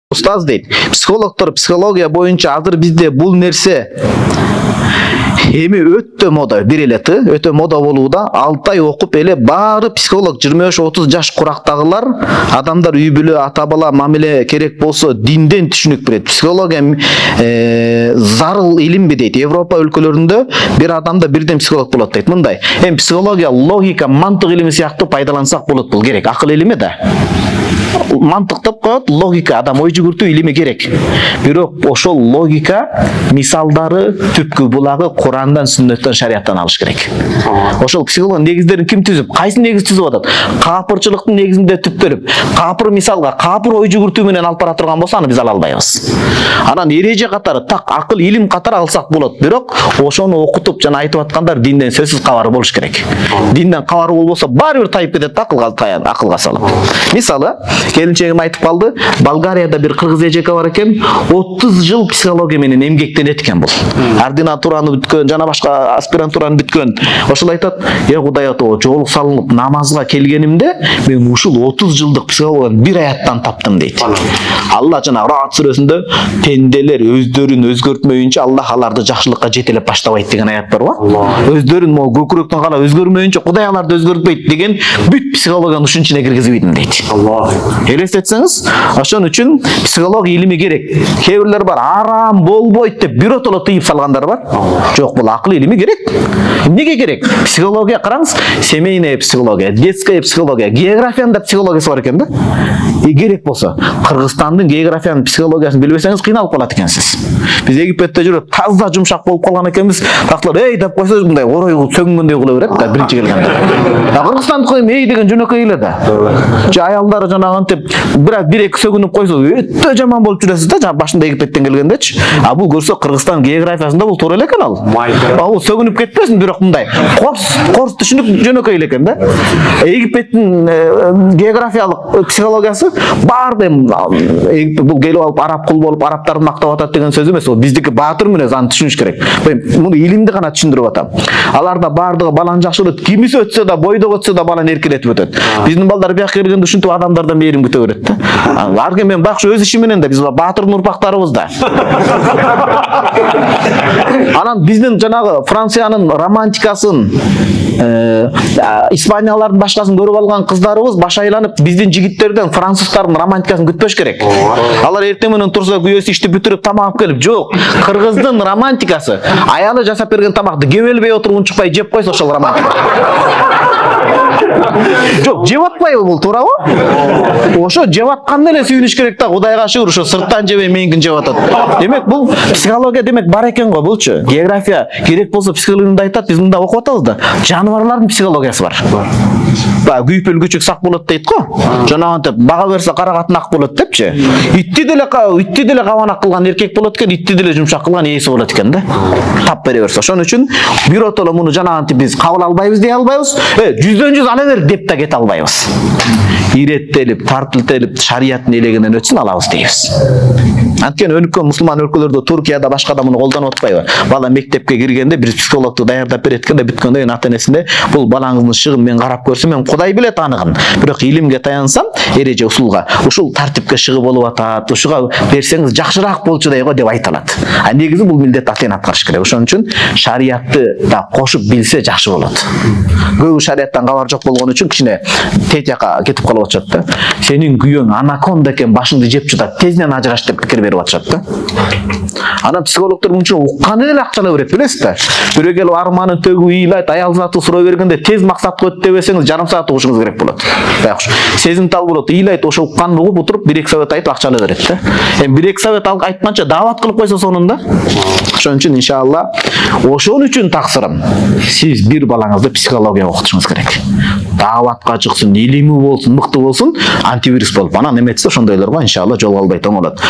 Устаз дейт, психологтор психология боюнча азыр бизде бул нерсе эми өтө мода, бир эле өтө мода болууда. 6 ай окуп эле баары психолог 25-30 жаш курактагылар адамдар үй бүлө, ата бала мамиле керек болсо динден түшүнүк берет. Психология зарыл илимби дейт. Европа өлкөлөрүндө бир адамда бирден психолог болот дейт. Мындай, психология логика, мантык илими сыяктуу пайдалансак болот. Бул керек, акыл илими да. Мантыктап коет, логика, адам ой жүгүртүү илими керек. Бирок ошол логика мисалдары түпкү булагы Курандан, сүннөттөн, шарияттан алыш керек. Ошол психолог негиздерин ким түзүп, кайсы негиз түзүп атат? Капырчылыктын негизинде түптөлүп, капыр мисалга, капыр ой жүгүртүү менен алып бара турган болсо аны биз ала албайбыз. Анан эреже катары, так акыл илим катары алсак болот. Бирок ошону окутуп жана айтып аткандар динден сөзсүз кабары болуш керек. Динден кабары болбосо баары бир тайып кетет, акылга салып. Мисалы, келинчегим айтып калды, Болгарияда бир кыргыз эжеке бар экен, 30 жыл психология менен эмгектенет экен бул. Ординатураны бүткөн, жана башка аспирантураны бүткөн. Ошол айтат, Кудай ата, жол салынып намазга келгенимде, мен ушул 30 жылдык психологияны бир аяттан таптым дейт. Алла жана Раат сүрөсүндө пенделер өздөрүн өзгөртмөйүнчө Аллах аларды жакшылыкка жетелеп баштабайт деген аят бар го. Өздөрүн могу көкүрөктөн кала өзгөрмөйүнчө Кудай аларды өзгөртпөйт деген бүт психологиянын ушун ичине киргизбейт дейт. Элестетсеңиз, ошон үчүн психология илими керек. Кээ бирлер бар, арам болбойт деп биротоло тыйып салгандар бар. Жок, бул акыл илими керек. Эмнеге керек? Психология караңыз, семейная психология, детская психология, географиянын да психологиясы бар экен да. Керек болсо, Кыргызстандын географиянын психологиясын билбесеңиз кыйналып калат экенсиз. Биз Египетте жүрүп, таза жумшак болуп калган экенбиз. Тактылар, "Эй" деп койсо, мындай орой сөгүнгөндөй кыла берет да биринчи келгенде. Кыргызстандыкы "эй" деген жөнөкөй эле да. Аялдары жанагы антип бир эки сөгүнүп койсо өтө жаман болуп жүрөсүз да, башында Египеттен келгендечи. А бул көрсө Кыргызстан географиясында бул туура эле экен ал. Бул сөгүнүп кетпесин, бирок мындай корс түшүнүк жөнөкөй эле экен да. Египеттин географиялык психологиясы баарды бул келип алып арап кул болуп арабтарды мактап атат деген сөз эмес. Ол биздики баатыр мүнөз, аны түшүнүш керек. Муну илимди гана түшүндүрүп атам. Аларда баардыгы баланы жакшы көрөт. Кимиси өтсө да, бойдо өтсө да баланы эркелетип өтөт. Биздин балдар бияка келгенде ушинтип адамдардан мээрим күтө берет да. Ар ким мен бакшы өз иши менен да, биз баатырдын урпактарыбыз да. Анан биздин жанагы Франциянын романтикасын, Испаниялардын башкасын көрүп алган кыздарыбыз баш айланып биздин жигиттерден француздардын романтикасын күтпөш керек. Алар эртең менен турса күйөөсү ишти бүтүрүп тамак келип, жок. Кыргыздын романтикасы аялы жасап берген тамакты кебелбей отуруп унчукпай жеп койсо ошол романтика. Жок, жеп атпайбы бул, туурабы? Ошо жеп атканда эле сүйүнүш керек да, Кудайга шүгүр, ошо сырттан жебей меникин жеп атат. Демек бул психология демек бар экен го булчу. География керек болсо психологияда айтат, биз мында окуп атабыз да. Жаныбарлардын психологиясы бар. Күйпөл күчүк сак болот дейт го. Жанагынтип бага берсе карагатын ак болот депчи. Итти деле кабанак кылган эркек болот экен, итти деле жумшак кылган ээси болот экен да. Тап бере берсе. Ошон үчүн биротоло муну жанагынтип биз кабыл албайбыз дей албайбыз. 100 ала бер деп да кете албайбыз. Иреттелип, тартылтелип, шарияттын элегинен өтсүн алабыз дейбиз. Анткени өнүккөн мусулман өлкөлөрдө, Туркияда башкада муну колдонуп атпайбы? Бала мектепке киргенде бир психологду даярдап берет экен да, бүткөндөн ата энесинде бул балаңыздын шыгын мен карап көрсөм, мен Кудай билет аныгын. Бирок илимге таянсам, эреже усулга, ушул тартипке шыгы болуп атат, ушуга берсеңиз жакшыраак болчу дейго деп айтылат. А негизи бул милдет ата эне аткарыш керек. Ошон үчүн шариятты да кошуп билсе жакшы болот. Көбү шарияттан кабар жок болгон үчүн кичине тет жака кетип калып атышат да. Сенин күйөөң анаконда экен, башыңды жеп жатат, тезинен ажыраш деп пикир берип атышат да. Анан психологдор мынча уккан эле акчалай берет, билесиз да. Бирөө келип арманын төгүп ыйлайт, аял заты суроо бергенде тез максатка өт дебесеңиз жарым саат угушуңуз керек болот. Байкуш. Сезимтал болот, ыйлайт, ошо укканын угуп отуруп 1-2 совет айтып акча ала берет да. Эми 1-2 совет айтканча даават кылып койсо сонунда. Ошон үчүн иншалла, ошон үчүн таксырым. Сиз бир балаңызды психология окутушуңуз керек. Дааватка чыксын, илими болсун, мыкты болсун, антивирус болуп, анан эметсе ошондойлорго иншалла жол албай тоң болот.